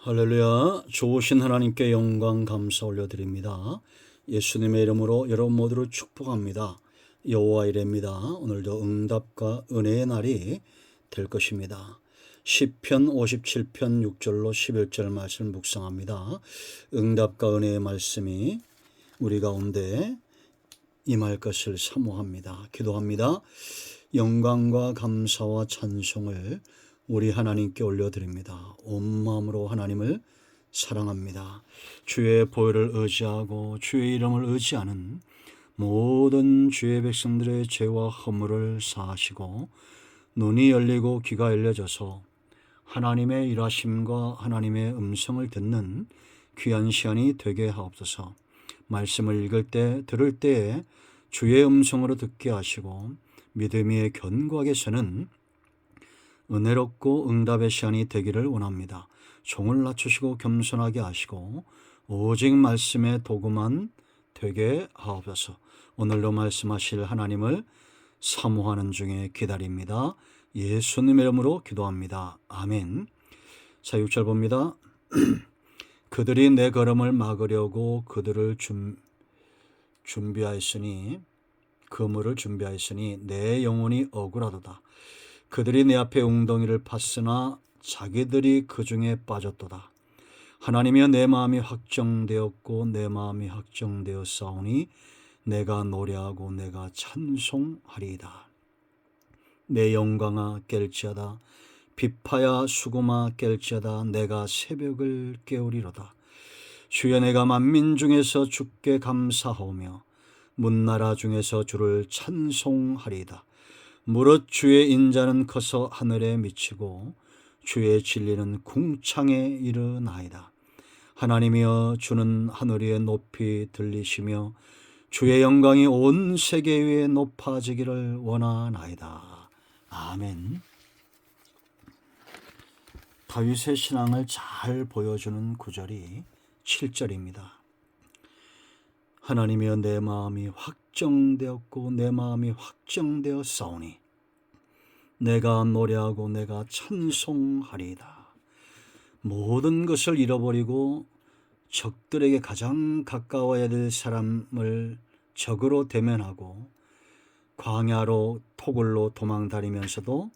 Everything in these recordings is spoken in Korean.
할렐루야. 좋으신 하나님께 영광 감사 올려드립니다. 예수님의 이름으로 여러분 모두를 축복합니다. 여호와 이레입니다. 오늘도 응답과 은혜의 날이 될 것입니다. 시편 57편 6절로 11절 말씀을 묵상합니다. 응답과 은혜의 말씀이 우리 가운데 임할 것을 사모합니다. 기도합니다. 영광과 감사와 찬송을 우리 하나님께 올려드립니다. 온 마음으로 하나님을 사랑합니다. 주의 보혈을 의지하고 주의 이름을 의지하는 모든 주의 백성들의 죄와 허물을 사하시고 눈이 열리고 귀가 열려져서 하나님의 일하심과 하나님의 음성을 듣는 귀한 시간이 되게 하옵소서. 말씀을 읽을 때 들을 때에 주의 음성으로 듣게 하시고 믿음 위에 견고하게 서는 은혜롭고 응답의 시간이 되기를 원합니다. 종을 낮추시고 겸손하게 하시고 오직 말씀의 도구만 되게 하옵소서. 오늘도 말씀하실 하나님을 사모하는 중에 기다립니다. 예수님의 이름으로 기도합니다. 아멘. 자, 6절 봅니다. 그들이 내 걸음을 막으려고 그물을 준비하였으니 내 영혼이 억울하도다. 그들이 내 앞에 웅덩이를 팠으나 자기들이 그 중에 빠졌도다. 하나님이여, 내 마음이 확정되었고 내 마음이 확정되었사오니 내가 노래하고 내가 찬송하리이다. 내 영광아 깰지어다. 비파야 수고마 깰지어다. 내가 새벽을 깨우리로다. 주여, 내가 만민 중에서 주께 감사하오며 문나라 중에서 주를 찬송하리이다. 무릇 주의 인자는 커서 하늘에 미치고 주의 진리는 궁창에 이르나이다. 하나님이여, 주는 하늘 위에 높이 들리시며 주의 영광이 온 세계 위에 높아지기를 원하나이다. 아멘. 다윗의 신앙을 잘 보여주는 구절이 7절입니다. 하나님이여, 내 마음이 확정되었고 내 마음이 확정되었사오니 내가 노래하고 내가 찬송하리이다. 모든 것을 잃어버리고 적들에게 가장 가까워야 될 사람을 적으로 대면하고 광야로 토굴로 도망다니면서도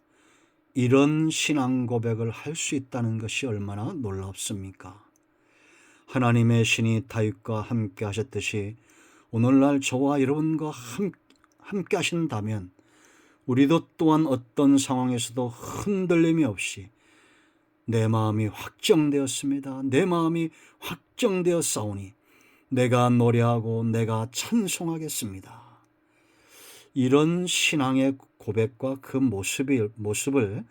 이런 신앙 고백을 할 수 있다는 것이 얼마나 놀랍습니까? 하나님의 신이 다윗과 함께 하셨듯이 오늘날 저와 여러분과 함께 하신다면 우리도 또한 어떤 상황에서도 흔들림이 없이 내 마음이 확정되었습니다. 내 마음이 확정되었사오니 내가 노래하고 내가 찬송하겠습니다. 이런 신앙의 고백과 그 모습을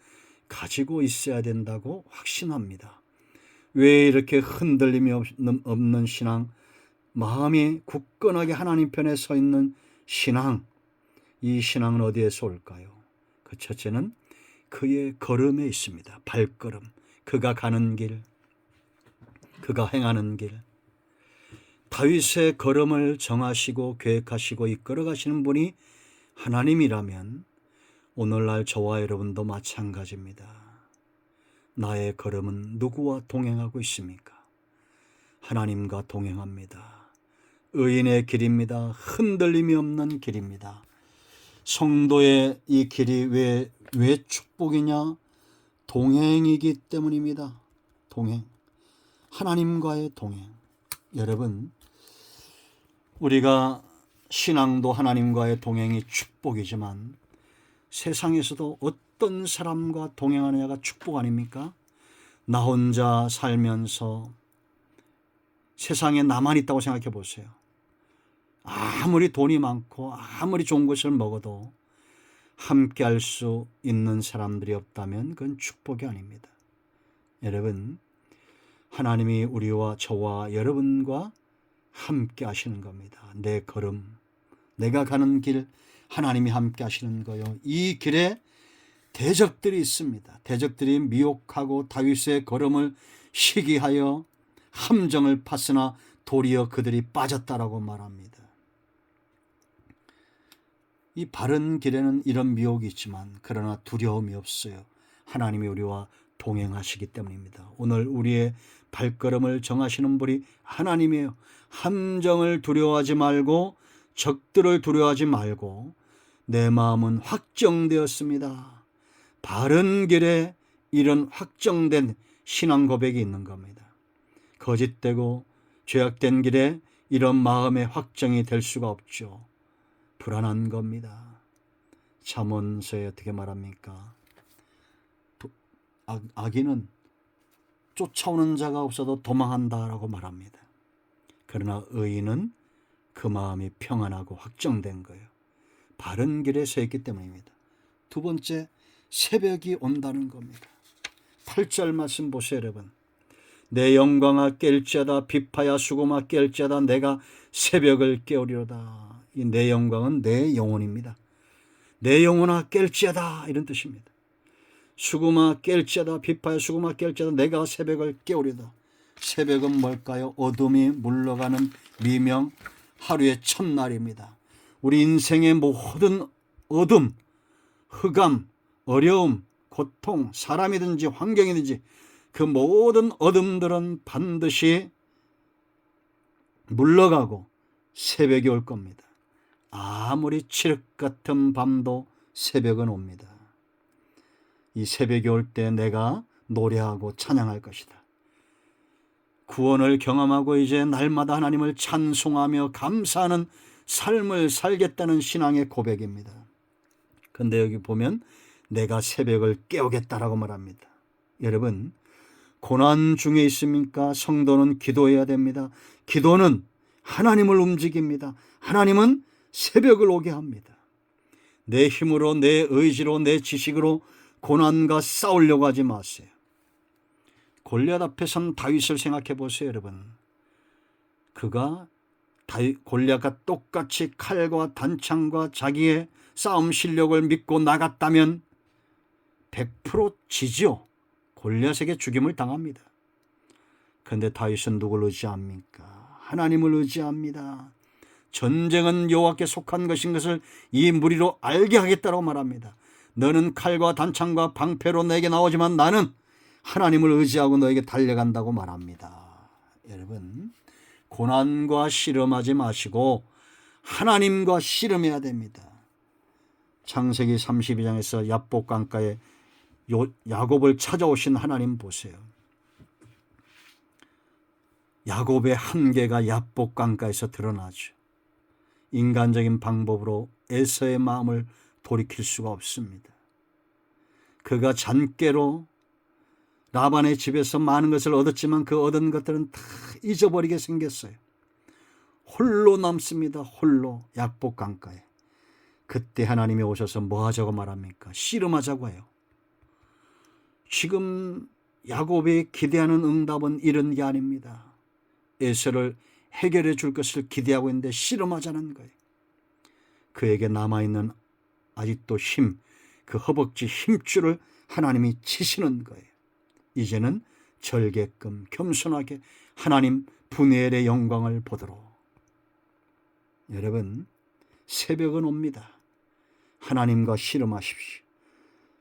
가지고 있어야 된다고 확신합니다. 왜 이렇게 흔들림이 없는 신앙, 마음이 굳건하게 하나님 편에 서 있는 신앙, 이 신앙은 어디에서 올까요? 그 첫째는 그의 걸음에 있습니다. 발걸음, 그가 가는 길, 그가 행하는 길. 다윗의 걸음을 정하시고 계획하시고 이끌어 가시는 분이 하나님이라면 오늘날 저와 여러분도 마찬가지입니다. 나의 걸음은 누구와 동행하고 있습니까? 하나님과 동행합니다. 의인의 길입니다. 흔들림이 없는 길입니다. 성도의 이 길이 왜 축복이냐? 동행이기 때문입니다. 동행. 하나님과의 동행. 여러분, 우리가 신앙도 하나님과의 동행이 축복이지만 세상에서도 어떤 사람과 동행하느냐가 축복 아닙니까? 나 혼자 살면서 세상에 나만 있다고 생각해 보세요. 아무리 돈이 많고 아무리 좋은 것을 먹어도 함께 할 수 있는 사람들이 없다면 그건 축복이 아닙니다. 여러분, 하나님이 우리와 저와 여러분과 함께 하시는 겁니다. 내 걸음, 내가 가는 길, 하나님이 함께 하시는 거요. 이 길에 대적들이 있습니다. 대적들이 미혹하고 다윗의 걸음을 시기하여 함정을 팠으나 도리어 그들이 빠졌다라고 말합니다. 이 바른 길에는 이런 미혹이 있지만 그러나 두려움이 없어요. 하나님이 우리와 동행하시기 때문입니다. 오늘 우리의 발걸음을 정하시는 분이 하나님이에요. 함정을 두려워하지 말고 적들을 두려워하지 말고 내 마음은 확정되었습니다. 바른 길에 이런 확정된 신앙 고백이 있는 겁니다. 거짓되고 죄악된 길에 이런 마음의 확정이 될 수가 없죠. 불안한 겁니다. 잠언서에 어떻게 말합니까? 악인은 쫓아오는 자가 없어도 도망한다라고 말합니다. 그러나 의인은 그 마음이 평안하고 확정된 거예요. 바른 길에 서 있기 때문입니다. 두 번째, 새벽이 온다는 겁니다. 8절 말씀 보세요, 여러분. 내 영광아 깰지어다 비파야 수고마 깰지어다 내가 새벽을 깨우리로다. 이 내 영광은 내 영혼입니다. 내 영혼아 깰지어다 이런 뜻입니다. 수고마 깰지어다 비파야 수고마 깰지어다 내가 새벽을 깨우리로다. 새벽은 뭘까요? 어둠이 물러가는 미명, 하루의 첫날입니다. 우리 인생의 모든 어둠, 흑암, 어려움, 고통, 사람이든지 환경이든지 그 모든 어둠들은 반드시 물러가고 새벽이 올 겁니다. 아무리 칠흑 같은 밤도 새벽은 옵니다. 이 새벽이 올 때 내가 노래하고 찬양할 것이다. 구원을 경험하고 이제 날마다 하나님을 찬송하며 감사하는 삶을 살겠다는 신앙의 고백입니다. 근데 여기 보면 내가 새벽을 깨우겠다라고 말합니다. 여러분, 고난 중에 있습니까? 성도는 기도해야 됩니다. 기도는 하나님을 움직입니다. 하나님은 새벽을 오게 합니다. 내 힘으로, 내 의지로, 내 지식으로 고난과 싸우려고 하지 마세요. 골리앗 앞에 선 다윗을 생각해 보세요, 여러분. 골리앗과 똑같이 칼과 단창과 자기의 싸움 실력을 믿고 나갔다면 100% 지지요. 골리앗에게 죽임을 당합니다. 그런데 다윗은 누구를 의지합니까? 하나님을 의지합니다. 전쟁은 여호와께 속한 것인 것을 이 무리로 알게 하겠다고 말합니다. 너는 칼과 단창과 방패로 내게 나오지만 나는 하나님을 의지하고 너에게 달려간다고 말합니다. 여러분, 고난과 씨름하지 마시고 하나님과 씨름해야 됩니다. 창세기 32장에서 야복 강가에 야곱을 찾아오신 하나님 보세요. 야곱의 한계가 야복 강가에서 드러나죠. 인간적인 방법으로 에서의 마음을 돌이킬 수가 없습니다. 그가 잔꾀로 라반의 집에서 많은 것을 얻었지만 그 얻은 것들은 다 잊어버리게 생겼어요. 홀로 남습니다. 홀로 야복 강가에. 그때 하나님이 오셔서 뭐 하자고 말합니까? 씨름하자고 해요. 지금 야곱이 기대하는 응답은 이런 게 아닙니다. 에서를 해결해 줄 것을 기대하고 있는데 씨름하자는 거예요. 그에게 남아있는 아직도 그 허벅지 힘줄을 하나님이 치시는 거예요. 이제는 절개끔 겸손하게 하나님 분해의 영광을 보도록. 여러분, 새벽은 옵니다. 하나님과 씨름하십시오.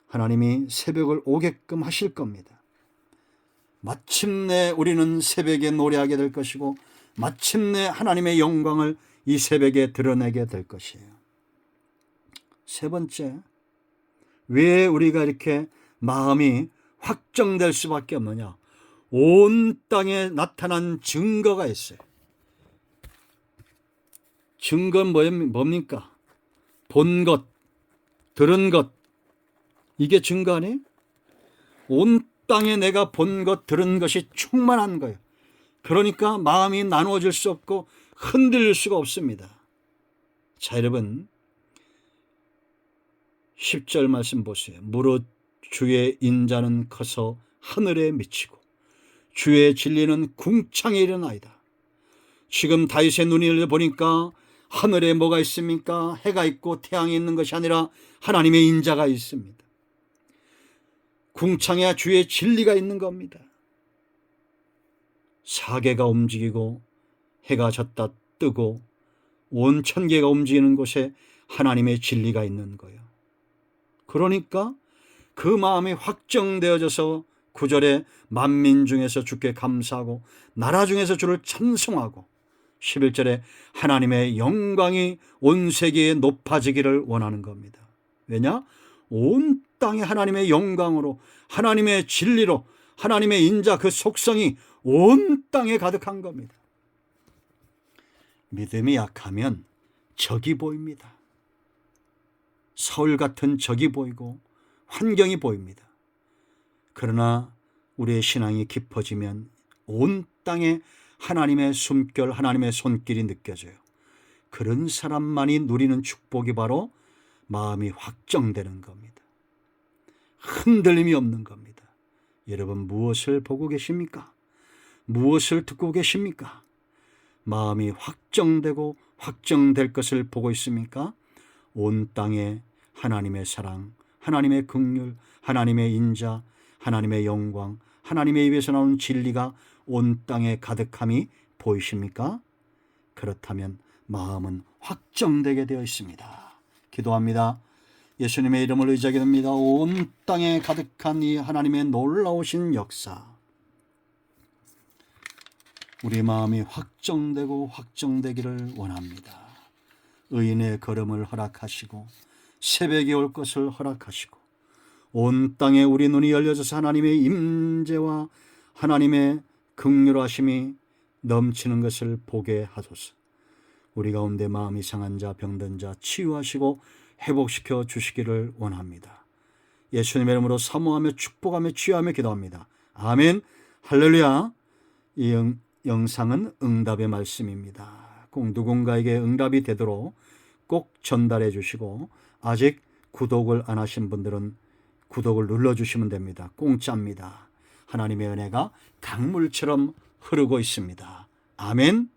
하나님이 새벽을 오게끔 하실 겁니다. 마침내 우리는 새벽에 노래하게 될 것이고 마침내 하나님의 영광을 이 새벽에 드러내게 될 것이에요. 세 번째, 왜 우리가 이렇게 마음이 확정될 수밖에 없느냐? 온 땅에 나타난 증거가 있어요. 증거는 뭡니까? 본 것, 들은 것, 이게 증거 아니에요? 온 땅에 내가 본 것, 들은 것이 충만한 거예요. 그러니까 마음이 나누어질 수 없고 흔들릴 수가 없습니다. 자, 여러분 10절 말씀 보세요. 무릇 주의 인자는 커서 하늘에 미치고 주의 진리는 궁창에 이르나이다. 지금 다윗의 눈을 보니까 하늘에 뭐가 있습니까? 해가 있고 태양이 있는 것이 아니라 하나님의 인자가 있습니다. 궁창에 주의 진리가 있는 겁니다. 사계가 움직이고 해가 졌다 뜨고 온 천계가 움직이는 곳에 하나님의 진리가 있는 거예요. 그러니까 그 마음이 확정되어져서 9절에 만민 중에서 주께 감사하고 나라 중에서 주를 찬송하고 11절에 하나님의 영광이 온 세계에 높아지기를 원하는 겁니다. 왜냐? 온 땅에 하나님의 영광으로 하나님의 진리로 하나님의 인자 그 속성이 온 땅에 가득한 겁니다. 믿음이 약하면 적이 보입니다. 서울 같은 적이 보이고 환경이 보입니다. 그러나 우리의 신앙이 깊어지면 온 땅에 하나님의 숨결, 하나님의 손길이 느껴져요. 그런 사람만이 누리는 축복이 바로 마음이 확정되는 겁니다. 흔들림이 없는 겁니다. 여러분 무엇을 보고 계십니까? 무엇을 듣고 계십니까? 마음이 확정되고 확정될 것을 보고 있습니까? 온 땅에 하나님의 사랑, 하나님의 긍휼, 하나님의 인자, 하나님의 영광, 하나님의 입에서 나오는 진리가 온 땅에 가득함이 보이십니까? 그렇다면 마음은 확정되게 되어 있습니다. 기도합니다. 예수님의 이름을 의지하게 됩니다. 온 땅에 가득한 이 하나님의 놀라우신 역사, 우리 마음이 확정되고 확정되기를 원합니다. 의인의 걸음을 허락하시고 새벽이 올 것을 허락하시고 온 땅에 우리 눈이 열려져서 하나님의 임재와 하나님의 긍휼하심이 넘치는 것을 보게 하소서. 우리 가운데 마음이 상한 자, 병든 자 치유하시고 회복시켜 주시기를 원합니다. 예수님의 이름으로 사모하며 축복하며 치유하며 기도합니다. 아멘. 할렐루야. 이 영상은 응답의 말씀입니다. 꼭 누군가에게 응답이 되도록 꼭 전달해 주시고 아직 구독을 안 하신 분들은 구독을 눌러주시면 됩니다. 공짜입니다. 하나님의 은혜가 강물처럼 흐르고 있습니다. 아멘.